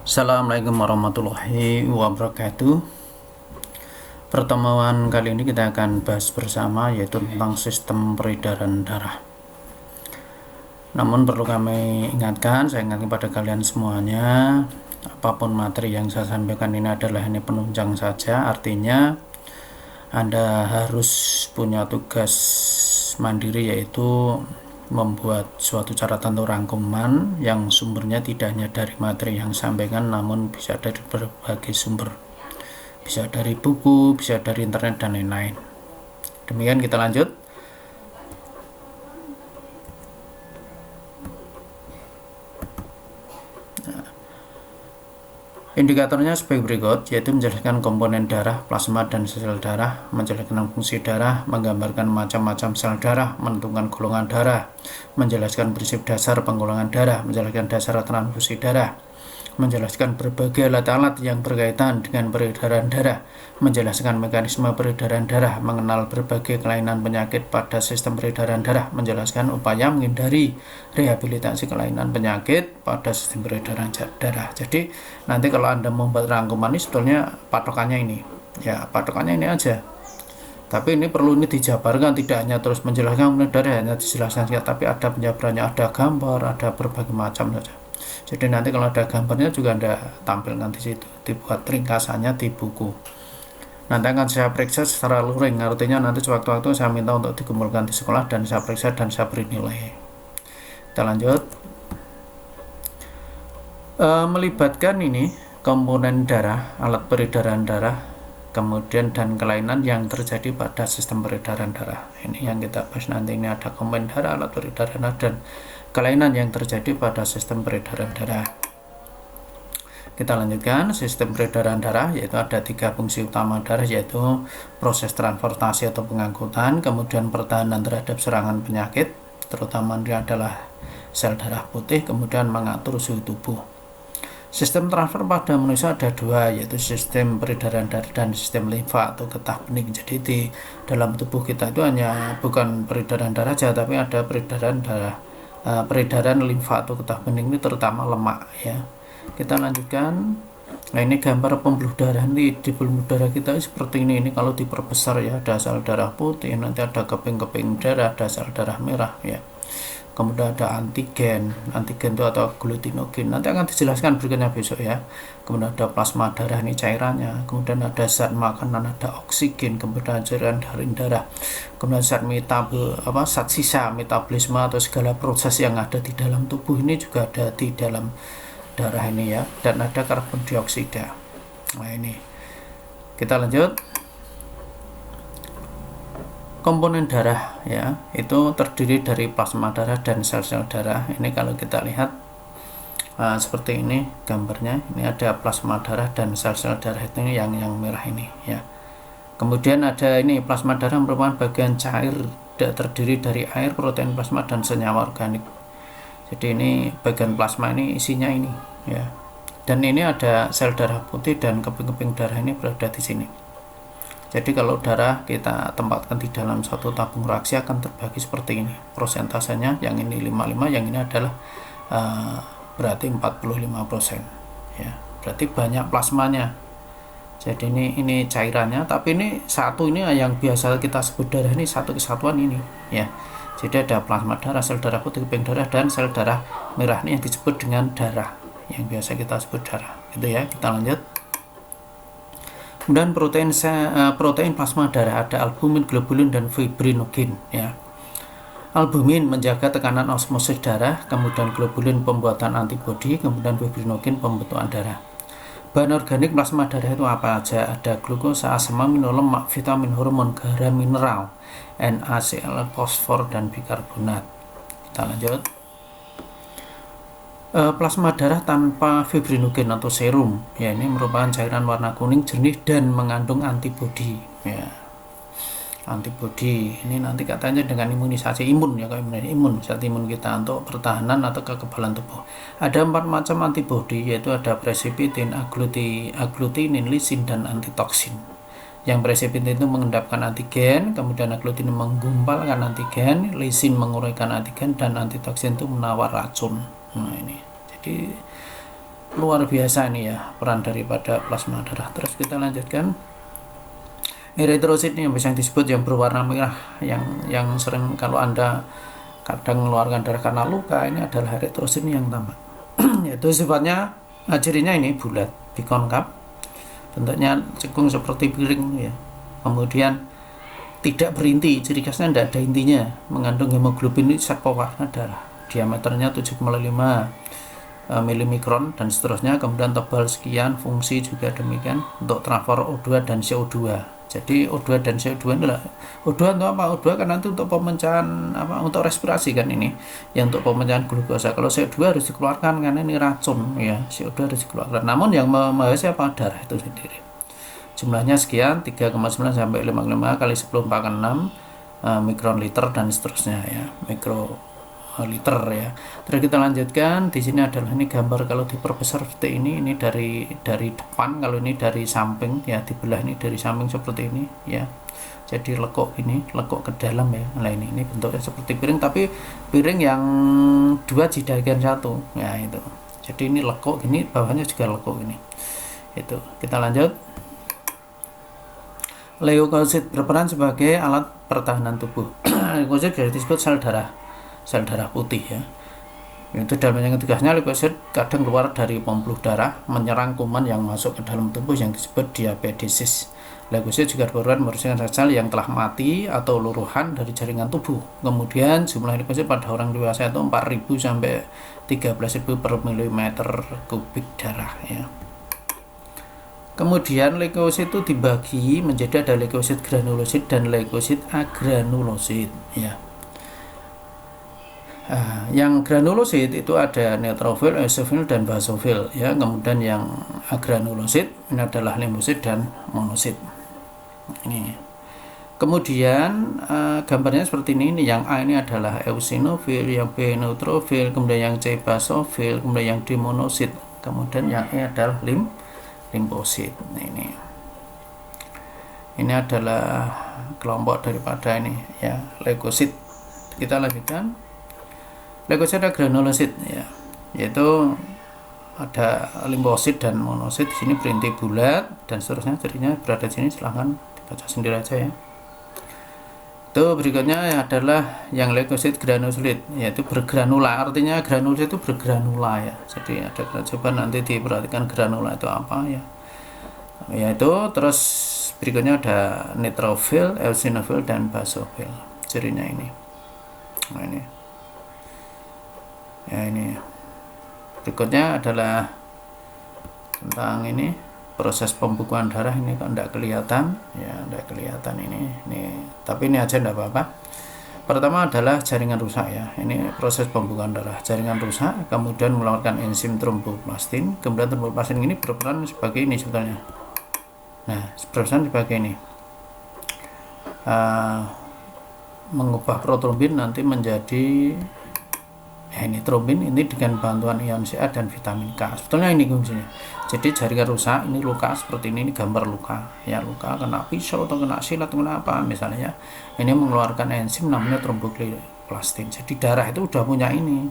Assalamualaikum warahmatullahi wabarakatuh. Pertemuan kali ini kita akan bahas bersama yaitu tentang sistem peredaran darah. Namun perlu kami ingatkan, saya ingatkan kepada kalian semuanya, apapun materi yang saya sampaikan ini adalah ini penunjang saja. Artinya Anda harus punya tugas mandiri, yaitu membuat suatu catatan atau rangkuman yang sumbernya tidak hanya dari materi yang sampaikan, namun bisa dari berbagai sumber, bisa dari buku, bisa dari internet dan lain-lain. Demikian, kita lanjut. Indikatornya sebagai berikut, yaitu menjelaskan komponen darah, plasma, dan sel darah, menjelaskan fungsi darah, menggambarkan macam-macam sel darah, menentukan golongan darah, menjelaskan prinsip dasar penggolongan darah, menjelaskan dasar transfusi darah, menjelaskan berbagai alat-alat yang berkaitan dengan peredaran darah, menjelaskan mekanisme peredaran darah, mengenal berbagai kelainan penyakit pada sistem peredaran darah, menjelaskan upaya menghindari rehabilitasi kelainan penyakit pada sistem peredaran darah. Jadi nanti kalau Anda membuat rangkuman ini sebetulnya patokannya ini, ya patokannya ini aja. Tapi ini perlu dijabarkan, tidak hanya terus menjelaskan komponen darah, hanya dijelaskan, tapi ada penjabarannya, ada gambar, ada berbagai macam saja. Jadi nanti kalau ada gambarnya juga Anda tampilkan di situ, dibuat ringkasannya di buku. Nanti akan saya periksa secara luring, artinya nanti sewaktu-waktu saya minta untuk dikumpulkan di sekolah dan saya periksa dan saya beri nilai. Kita lanjut. Melibatkan ini komponen darah, alat peredaran darah, kemudian dan kelainan yang terjadi pada sistem peredaran darah. Ini yang kita bahas nanti. Ini ada komponen darah, alat peredaran darah, dan kelainan yang terjadi pada sistem peredaran darah. Kita lanjutkan. Sistem peredaran darah yaitu ada 3 fungsi utama darah, yaitu proses transportasi atau pengangkutan, kemudian pertahanan terhadap serangan penyakit, terutama dia adalah sel darah putih, kemudian mengatur suhu tubuh. Sistem transfer pada manusia ada 2, yaitu sistem peredaran darah dan sistem limfa atau getah bening. Jadi di dalam tubuh kita itu hanya bukan peredaran darah saja, tapi ada peredaran darah, peredaran limfa atau getah bening ini terutama lemak, ya. Kita lanjutkan. Nah, ini gambar pembuluh darah. Ini di pembuluh darah kita seperti ini. Ini kalau diperbesar ya, ada sel darah putih, nanti ada keping-keping darah, ada sel darah merah, ya. Kemudian ada antigen itu atau glutinogen, nanti akan dijelaskan berikutnya besok, ya. Kemudian ada plasma darah, ini cairannya. Kemudian ada zat makanan, ada oksigen, kemudian cairan dari darah, kemudian zat zat sisa metabolisme atau segala proses yang ada di dalam tubuh ini juga ada di dalam darah ini, ya. Dan ada karbon dioksida. Nah, ini kita lanjut. Komponen darah, ya, itu terdiri dari plasma darah dan sel-sel darah. Ini kalau kita lihat seperti ini gambarnya. Ini ada plasma darah dan sel-sel darah, itu yang merah ini, ya. Kemudian ada ini plasma darah merupakan bagian cair terdiri dari air, protein plasma, dan senyawa organik. Jadi ini bagian plasma ini isinya ini, ya. Dan ini ada sel darah putih dan keping-keping darah ini berada di sini. Jadi kalau darah kita tempatkan di dalam satu tabung reaksi akan terbagi seperti ini. Persentasenya yang ini 55, yang ini adalah berarti 45%, ya. Berarti banyak plasmanya. Jadi ini cairannya, tapi ini satu ini yang biasa kita sebut darah, ini satu kesatuan ini, ya. Jadi ada plasma darah, sel darah putih, keping darah, dan sel darah merah ini yang disebut dengan darah, yang biasa kita sebut darah, gitu, ya. Kita lanjut. Kemudian protein plasma darah ada albumin, globulin, dan fibrinogen, ya. Albumin menjaga tekanan osmosis darah, kemudian globulin pembuatan antibodi, kemudian fibrinogen pembentukan darah. Bahan organik plasma darah itu apa aja? Ada glukosa, asam amino, lemak, vitamin, hormon, garam, mineral, NaCl, fosfor, dan bikarbonat. Kita lanjut. Plasma darah tanpa fibrinogen atau serum, ya, ini merupakan cairan warna kuning jernih dan mengandung antibodi, ya. Antibodi ini nanti katanya dengan imunisasi imun, ya, imun zat imun kita untuk pertahanan atau kekebalan tubuh. Ada 4 macam antibodi, yaitu ada precipitin, agglutinin, lisin, dan antitoksin. Yang precipitin itu mengendapkan antigen, kemudian agglutinin menggumpalkan antigen, lisin menguraikan antigen, dan antitoksin itu menawar racun. Nah, ini jadi luar biasa ini ya peran daripada plasma darah. Terus kita lanjutkan eritrosit ini yang bisa disebut yang berwarna merah, yang sering kalau Anda kadang mengeluarkan darah karena luka, ini adalah eritrosit yang tampak. Yaitu sifatnya cirinya ini bulat, bikonkav, bentuknya cekung seperti piring ya. Kemudian tidak berinti, ciri khasnya tidak ada intinya, mengandung hemoglobin zat pewarna darah, diameternya 7,5 milimikron dan seterusnya. Kemudian tebal sekian, fungsi juga demikian untuk transfer O2 dan CO2. Jadi O2 dan CO2 adalah O2 untuk apa? O2 kan nanti untuk pemecahan apa? Untuk respirasi kan ini. Yang untuk pemecahan glukosa. Kalau CO2 harus dikeluarkan karena ini racun ya. CO2 harus dikeluarkan. Namun yang mengawasi apa? Darah itu sendiri. Jumlahnya sekian 3,9 sampai 5,5 kali 10 4 6 mikron liter dan seterusnya ya. Mikroliter ya. Terus kita lanjutkan. Di sini adalah ini gambar kalau diperbesar seperti ini dari depan, kalau ini dari samping ya, dibelah ini dari samping seperti ini ya. Jadi lekuk ke dalam ya. Nah ini bentuknya seperti piring, tapi piring yang dua jidagan satu ya itu. Jadi ini lekuk gini, bawahnya juga lekuk ini. Itu. Kita lanjut. Leukosit berperan sebagai alat pertahanan tubuh. Leukosit juga disebut sel darah putih ya. Itu dalam yang tugasnya leukosit kadang keluar dari pembuluh darah menyerang kuman yang masuk ke dalam tubuh yang disebut diabetesis. Leukosit juga berperan membersihkan sel yang telah mati atau luruhan dari jaringan tubuh. Kemudian jumlah leukosit pada orang dewasa itu 4.000 sampai 13.000 per milimeter kubik darah ya. Kemudian leukosit itu dibagi menjadi ada leukosit granulosit dan leukosit agranulosit ya. Yang granulosit itu ada neutrofil, eosinophil dan basofil ya. Kemudian yang agranulosit ini adalah limfosit dan monosit. Ini. Kemudian gambarnya seperti ini. Yang A ini adalah eosinophil, yang B neutrofil, kemudian yang C basofil, kemudian yang D monosit, kemudian yang E adalah limfosit. Ini adalah kelompok daripada ini ya, leukosit. Kita lanjutkan. Leukosit ada granulosit ya, yaitu ada limfosit dan monosit. Di sini berinti bulat dan seterusnya, jadinya berada di sini, silahkan dibaca sendiri aja ya. Itu berikutnya adalah yang leukosit granulosit, yaitu bergranula. Artinya granulosit itu bergranula ya. Jadi ada, coba nanti diperhatikan granula itu apa ya. Yaitu terus berikutnya ada neutrofil, eosinophil dan basofil. Cirinya ini. Nah ini. Ya ini. Berikutnya adalah tentang ini proses pembukuan darah. Ini kok enggak kelihatan ya, enggak kelihatan ini tapi ini aja enggak apa-apa. Pertama adalah jaringan rusak ya. Ini proses pembukuan darah, jaringan rusak, kemudian mengeluarkan enzim tromboplastin. Kemudian tromboplastin ini berperan sebagai ini sebetulnya. Nah, berperan sebagai ini mengubah protrombin nanti menjadi ini trombin ini dengan bantuan ion Ca dan vitamin K. Sebetulnya ini fungsinya. Jadi jaringan rusak, ini luka seperti ini gambar luka ya, luka kena pisau atau kena silat atau kena apa misalnya, ini mengeluarkan enzim namanya tromboplastin. Jadi darah itu udah punya ini,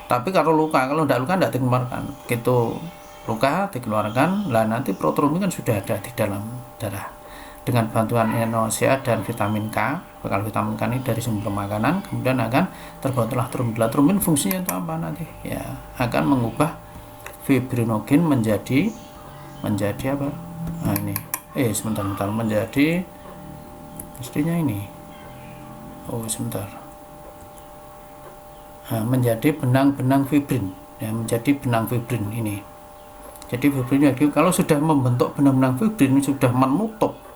tapi kalau luka, kalau tidak luka tidak dikeluarkan gitu. Luka dikeluarkan, lah nanti protrombin kan sudah ada di dalam darah. Dengan bantuan ion Ca dan vitamin K, bakal vitamin K ini dari sumber makanan, kemudian akan terbentuklah trombin. Trombin fungsinya itu apa nanti? Ya, akan mengubah fibrinogen menjadi apa? Nah ini, sebentar menjadi mestinya ini. Sebentar. Nah, menjadi benang-benang fibrin, ya menjadi benang fibrin ini. Jadi fibrin kalau sudah membentuk benang-benang fibrin sudah menutup.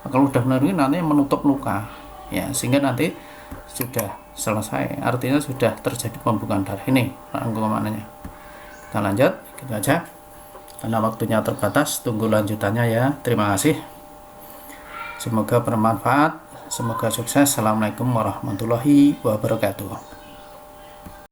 Kalau udah benar ini nanti menutup luka ya, sehingga nanti sudah selesai, artinya sudah terjadi pembukaan darah. Ini maknanya. Kita lanjut gitu aja karena waktunya terbatas, tunggu lanjutannya ya. Terima kasih, semoga bermanfaat, semoga sukses. Assalamualaikum warahmatullahi wabarakatuh.